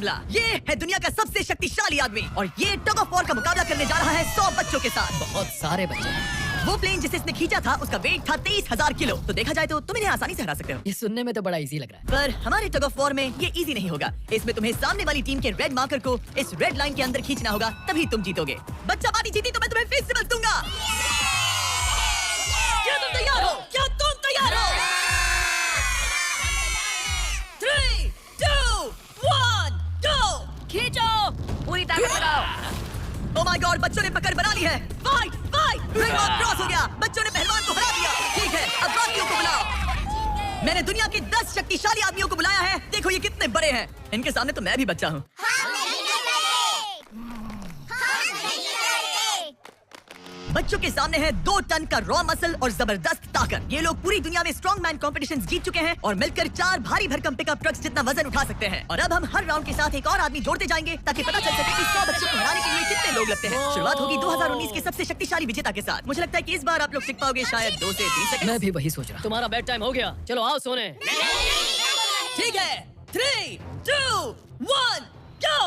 मुकाबला। ये है दुनिया का सबसे शक्तिशाली आदमी और ये टग ऑफ वॉर का मुकाबला करने जा रहा है 100 बच्चों के साथ। बहुत सारे बच्चे। वो प्लेन जिसे इसने खींचा था उसका वेट था 23,000 किलो। तो देखा जाए तो तुम इन्हें आसानी से हरा सकते हो। ये सुनने में तो बड़ा इजी लग रहा है। पर हमारे टग ऑफ वॉर में ये इजी नहीं होगा। इसमें तुम्हें सामने वाली टीम के रेड मार्कर को इस रेड लाइन के अंदर खींचना होगा, तभी तुम जीतोगे। बच्चा पार्टी जीती तो मैं तुम्हें फेस्टिवल दूंगा। क्या तुम तैयार हो? क्या तुम तैयार हो? 3, 2, 1, go! खींचो, पूरी ताकत लगाओ। Oh my God, बच्चों ने पकड़ बना ली है। Fight, fight! Ring of cross हो गया। बच्चों ने पहलवान को हरा दिया। ठीक है, अब बाकियों को बुलाओ। मैंने दुनिया के 10 शक्तिशाली आदमियों को बुलाया है। देखो ये कितने बड़े हैं। इनके सामने तो मैं भी बच्चा हूँ। बच्चों के सामने है 2 टन का रॉ मसल और जबरदस्त ताकत। ये लोग पूरी दुनिया में स्ट्रॉन्ग मैन कॉम्पिटिशंस जीत चुके हैं और मिलकर 4 भारी भरकम पिकअप ट्रक्स जितना वजन उठा सकते हैं। और अब हम हर राउंड के साथ एक और आदमी जोड़ते जाएंगे ताकि पता चल सके कि 100 बच्चों को हराने के लिए कितने लोग लगते हैं। शुरुआत होगी 2019 के सबसे शक्तिशाली विजेता के साथ। मुझे लगता है कि इस बार आप लोग सीख पाओगे शायद 2 से 3 सेकंड। मैं भी वही सोच रहा। तुम्हारा बेड टाइम हो गया, चलो आओ सोने। ठीक है, 3, 2, 1, go!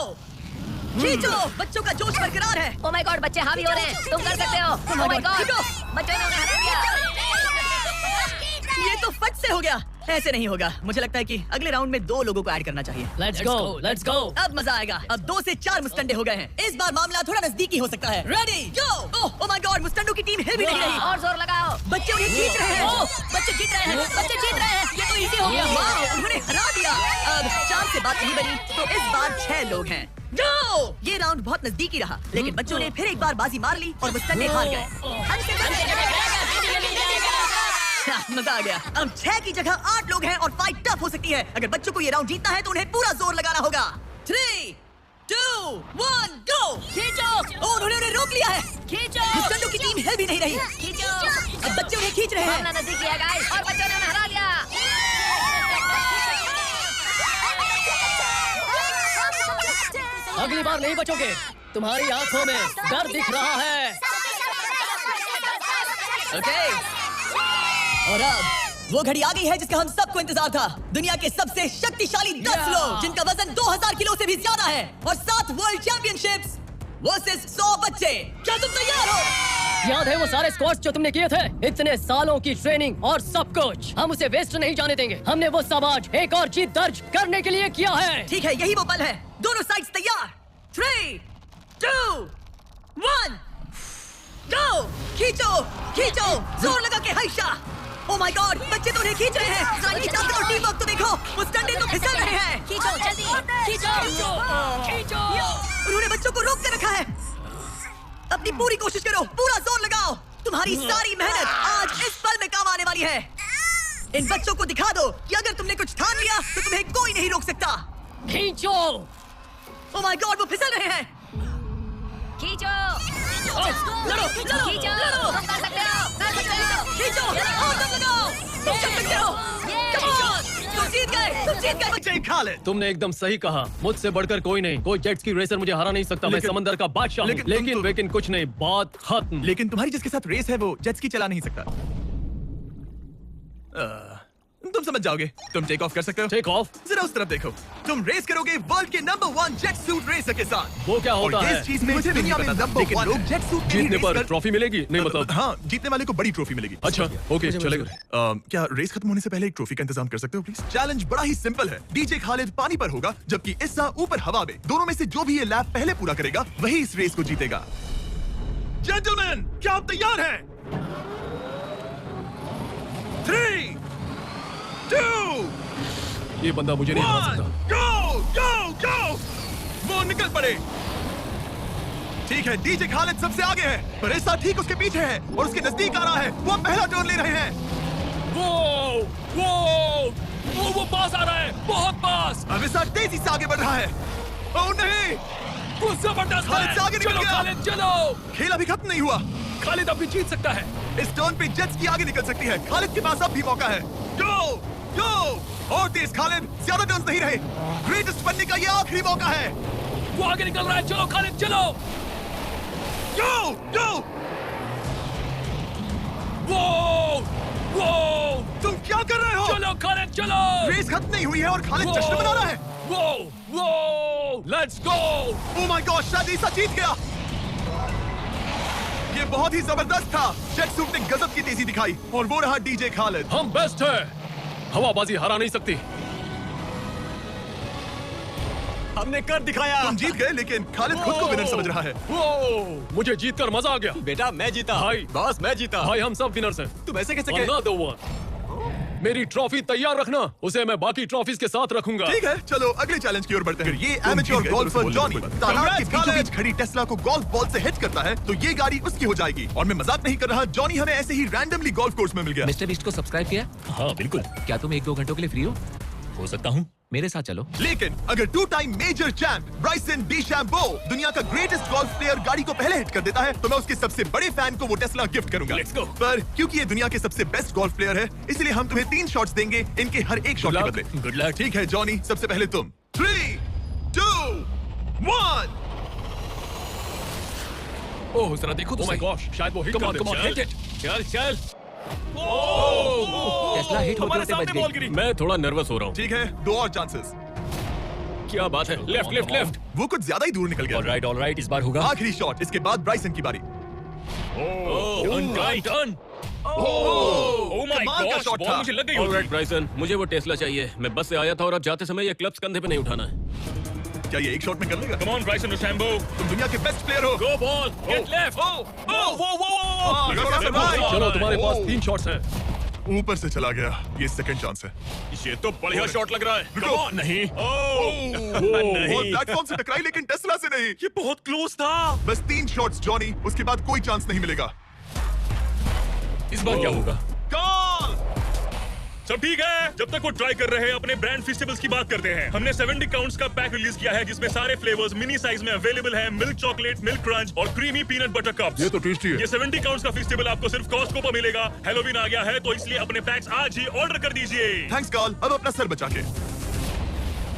खींचो, बच्चों का जोश बरकरार है। Oh my God, बच्चे हावी हो रहे हैं। तुम कर सकते हो। Oh my God, बच्चों ने उन्हें हरा दिया। ये तो फट से हो गया। ऐसे नहीं होगा। मुझे लगता है कि अगले राउंड में 2 लोगों को ऐड करना चाहिए। लेट्स गो, लेट्स गो। अब मजा आएगा। अब 2 से 4 मुस्टंडे हो गए हैं। इस बार मामला थोड़ा नजदीकी हो सकता है। Ready, go! Oh my god, मुस्टंडों की टीम हिल भी नहीं रही। और जोर लगाओ। बच्चे उन्हें खींच रहे हैं। बच्चे जीत रहे हैं। बच्चे जीत रहे हैं। ये तो इजी हो गया। वाह, उन्होंने हरा दिया। अब 4 से बात नहीं बनी तो इस बार 6 लोग हैं। गो! ये राउंड बहुत नजदीकी रहा, लेकिन बच्चों ने फिर एक बार बाजी मार ली और मुस्टंडे हार गए। मजा आ गया। अब 6 की जगह 8 लोग हैं और फाइट टफ हो सकती है। अगर बच्चों को ये राउंड जीतना है तो उन्हें पूरा जोर लगाना होगा। 3, 2, 1, go! खींचो। उन्होंने उन्हें रोक लिया है। खींचो। मुस्टंडों की टीम हिल भी नहीं रही। खींचो। अब बच्चे उन्हें खींच रहे हैं। मामला नजदीक है गाइस और बच्चों ने उन्हें हरा दिया। अगली बार नहीं बचोगे। तुम्हारी आंखों में डर दिख रहा है। ओके। और अब वो घड़ी आ गई है जिसका हम सबको इंतजार था। दुनिया के सबसे शक्तिशाली 10 लोग जिनका वजन 2000 किलो से भी ज्यादा है और 7 वर्ल्ड चैंपियनशिप्स वर्सेस 100 बच्चे। क्या तुम तैयार हो? याद है वो सारे स्क्वाट्स जो तुमने किए थे? इतने सालों की ट्रेनिंग और सब कुछ, हम उसे वेस्ट नहीं जाने देंगे। हमने वो सब आज एक और जीत दर्ज करने के लिए किया है। ठीक है, यही वो पल है। दोनों साइड्स तैयार। 3, 2, 1, go! खींचो, खींचो, जोर लगा के हाइशा। Oh my God, बच्चे तो उन्हें खींच रहे हैं। साइड ताकत और टीम वर्क तो देखो। मुस्टंडे तो फिसल रहे हैं। खींचो जल्दी। खींचो। खींचो। उन्होंने बच्चों को रोक कर रखा है। अपनी पूरी कोशिश करो, पूरा जोर लगाओ। तुम्हारी सारी मेहनत आज इस पल में काम आने वाली है। इन बच्चों को दिखा दो कि अगर तुमने कुछ ठान लिया तो तुम्हें कोई नहीं रोक सकता। खींचो। Oh my God, वो फिसल रहे हैं। खींचो। लड़ो, खींचो। लड़ो। तुम कर सकते हो। कर सकते हो। खींचो, और दम लगाओ। तुम कर सकते हो। Come on, तुम जीत गए, तुम जीत गए बच्चे। खालिद, तुमने एकदम सही कहा। मुझसे बढ़कर कोई नहीं। कोई जेट्स की रेसर मुझे हरा नहीं सकता। मैं समंदर का बादशाह हूँ। लेकिन कुछ नहीं, बात खत्म। लेकिन तुम्हारी जिसके साथ रेस है वो जेट्स की चला नहीं सकता। तुम समझ जाओगे। तुम टेक ऑफ कर सकते हो। Take off? जरा उस तरफ देखो। तुम रेस करोगे वर्ल्ड के नंबर 1 जेट सूट रेसर के साथ। वो क्या होता और है? इस चीज में मुझे दुनिया में नंबर 1 लोग जेट सूट जीतने पर ट्रॉफी मिलेगी? नहीं मतलब। हाँ, जीतने वाले को बड़ी ट्रॉफी मिलेगी। अच्छा, ओके, चलेगा। क्या रेस खत्म होने से पहले एक ट्रॉफी का इंतजाम कर सकते हो प्लीज? चैलेंज बड़ा ही सिंपल है। डीजे खालिद पानी पर होगा जबकि इस्सा ऊपर हवा में। दोनों में से जो भी ये लैप पहले पूरा करेगा वही इस रेस को जीतेगा। जेंटलमैन, क्या आप तैयार हैं? 3, 2, ये बंदा मुझे नहीं हरा सकता। go, go, go! वो निकल पड़े। ठीक है, डीजे खालिद सबसे आगे है, पर इस्सा ठीक उसके पीछे है और उसके नजदीक आ रहा है। वो पहला टर्न ले रहे हैं। वो पास आ रहा है, बहुत पास। अब इस्सा तेजी से आगे बढ़ रहा है। ओह नहीं, वो जबरदस्त खालिद से आगे निकल चलो गया। खालिद, चलो। खेल अभी खत्म नहीं हुआ। खालिद अभी जीत सकता है। इस टर्न पे जेट्स की आगे निकल सकती है। खालिद के पास अब भी मौका है। गो, गो! और तेज खालिद, ज्यादा टर्न्स नहीं रहे। ग्रेटेस्ट बनने का ये आखिरी मौका है। वो आगे निकल रहा है, चलो खालिद, चलो। गो, गो! वो तुम क्या कर रहे हो? चलो खालिद, चलो। रेस खत्म नहीं हुई है और खालिद जश्न मना रहा है। वो let's go. Oh my God, शायद ईसा जीत गया। ये बहुत ही जबरदस्त था। जेट सूट ने गजब की तेजी दिखाई और वो रहा डीजे खालिद। हम बेस्ट है, हवाबाजी हरा नहीं सकती। हमने कर दिखाया। तुम जीत गए, लेकिन खालिद खुद को विनर समझ रहा है। मुझे जीतकर मजा आ गया। बेटा मैं जीता। भाई। बॉस मैं जीता। भाई हम सब विनर्स हैं। तुम ऐसे कैसे कह? Another one. मेरी ट्रॉफी तैयार रखना, उसे मैं बाकी ट्रॉफीज के साथ रखूंगा। ठीक है, चलो अगले चैलेंज की ओर बढ़ते हैं। ये एमेच्योर गोल्फर जॉनी तालाब के बीचों बीच खड़ी टेस्ला को गोल्फ बॉल से हिट करता है तो ये गाड़ी उसकी हो जाएगी। और मैं मजाक नहीं कर रहा, जॉनी हमें ऐसे ही रैंडमली गोल्फ कोर्स में मिल गया। मिस्टर बीस्ट को सब्सक्राइब किया? हाँ बिल्कुल। क्या तुम 1-2 घंटों के लिए फ्री हो सकता हूँ। मेरे साथ चलो। लेकिन अगर 2 टाइम मेजर चैंप ब्राइसन डीशैम्बो दुनिया का ग्रेटेस्ट गोल्फ प्लेयर गाड़ी को पहले हिट कर देता है तो मैं उसके सबसे बड़े फैन को वो टेस्ला गिफ्ट करूंगा। Let's go. पर क्योंकि ये दुनिया के सबसे बेस्ट गोल्फ प्लेयर है, इसलिए हम तुम्हें 3 शॉट्स देंगे, इनके हर एक शॉट के बदले। Good luck. ठीक है जॉनी, सबसे पहले तुम। 3, 2, 1। ओह जरा देखो, ओह माय गॉश, शायद वो हिट कर दे। Hit it. चल चल। टेस्ला हिट होते होते बच गई। मैं थोड़ा नर्वस हो रहा हूँ। ठीक है, 2 और चांसेस। क्या बात है। Left left left. वो कुछ ज्यादा ही दूर निकल गया। ऑल राइट इस बार होगा। आखिरी शॉट, इसके बाद ब्राइसन की बारी। Turn turn. ओह माय कमाल का गॉश, शॉट बॉल था। मुझे लग गई। ऑलराइट ब्राइसन, मुझे वो टेस्ला चाहिए। मैं बस से आया था और अब जाते समय ये क्लब्स कंधे पे नहीं उठाना है। क्या ये एक शॉट में कर लेगा? Come on Bryson DeChambeau. तुम दुनिया के बेस्ट प्लेयर हो। Go ball. Get left. चलो तुम्हारे पास 3 शॉट्स हैं। ऊपर से चला गया, ये सेकंड चांस है। ये तो बढ़िया शॉट लग रहा है। रुको। Come on, नहीं। वो प्लेटफॉर्म से टकराई लेकिन टेस्ला से नहीं। ये बहुत क्लोज था। बस 3 शॉट्स जॉनी, उसके बाद कोई चांस नहीं मिलेगा। इस बार क्या होगा? कॉल। सब ठीक है। जब तक वो ट्राई कर रहे हैं, अपने ब्रांड फेस्टिवल्स की बात करते हैं। हमने 70 काउंट्स का पैक रिलीज किया है जिसमें सारे फ्लेवर्स मिनी साइज में अवेलेबल हैं। मिल्क चॉकलेट, मिल्क क्रंच और क्रीमी पीनट बटर कप्स। ये तो टेस्टी है। ये 70 काउंट्स का फेस्टिवल आपको सिर्फ कॉस्टको पर मिलेगा। हैलोवीन आ गया है तो इसलिए अपने पैक्स आज ही ऑर्डर कर दीजिए। थैंक्स कॉल, अब अपना सर बचा के।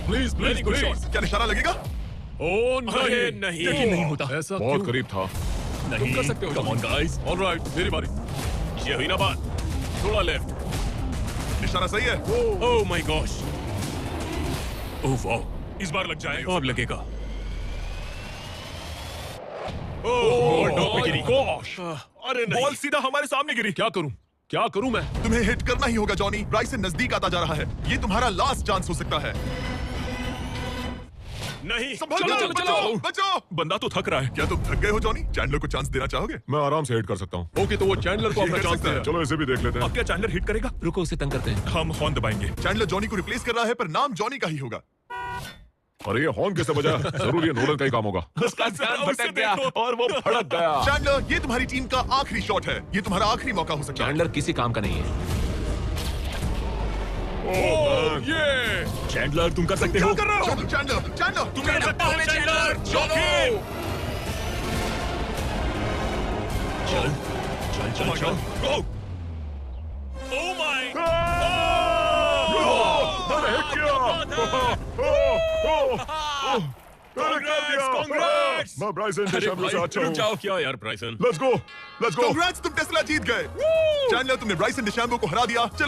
Please please good please. क्या निशाना लगेगा? ओह नहीं, यकीन नहीं होता। ऐसा बहुत क्यों? करीब था। तुम कर सकते हो। Come on, guys. ऑलराइट, मेरी बारी। ये हुई ना बात। थोड़ा लेफ्ट। निशाना सही है। Oh my gosh. ओह वाह। इस बार लग जाएगा। अब लगेगा। ओह गिरी। गॉश, अरे नहीं। बॉल सीधा हमारे सामने गिरी। क्या करूं? क्या करूं मैं? तुम्हें हिट करना ही होगा जॉनी, ब्राइसन नजदीक आता जा रहा है। ये तुम्हारा लास्ट चांस हो सकता है। नहीं। संभल चलो, कर, चलो, बचाओ, चलो। बचाओ। बंदा तो थक रहा है। क्या तुम थक गए हो जॉनी? चैंडलर को चांस देना चाहोगे? मैं आराम से हिट कर सकता हूँ। ओके, तो वो चैंडलर को ये अपना कर चांस सकता दे है। चलो इसे भी देख लेते हैं। अब क्या चैंडलर हिट करेगा? रुको उसे तंग करते हैं। हम हॉर्न दबाएंगे। चैंडलर जॉनी को रिप्लेस कर रहा है पर नाम जॉनी का ही होगा। अरे ये हॉर्न कैसे बजा? जरूर ये नोडल का ही काम होगा। उसका ध्यान भटक गया और वो भड़क गया। चैंडलर, ये तुम्हारी टीम का आखिरी शॉट है। ये तुम्हारा आखिरी मौका हो सकता है। चैंडलर किसी काम का नहीं है। ये चैंडलर तुम कर सकते हो। क्या कर रहे हो? चैंडलर, चैंडलर, तुम कर सकते हो चैंडलर। चौकी। चल चल चल चल। गो। Oh my. Congrats. मैं ब्राइसन डीशैम्बो से अच्छा रुक हूँ। जाओ। क्या यार Bryson? Let's go, let's go. Congrats, तुम टेस्ला जीत गए। चैंडलर, तुमने ब्राइसन डिशैम्बो को हरा दिया। चलो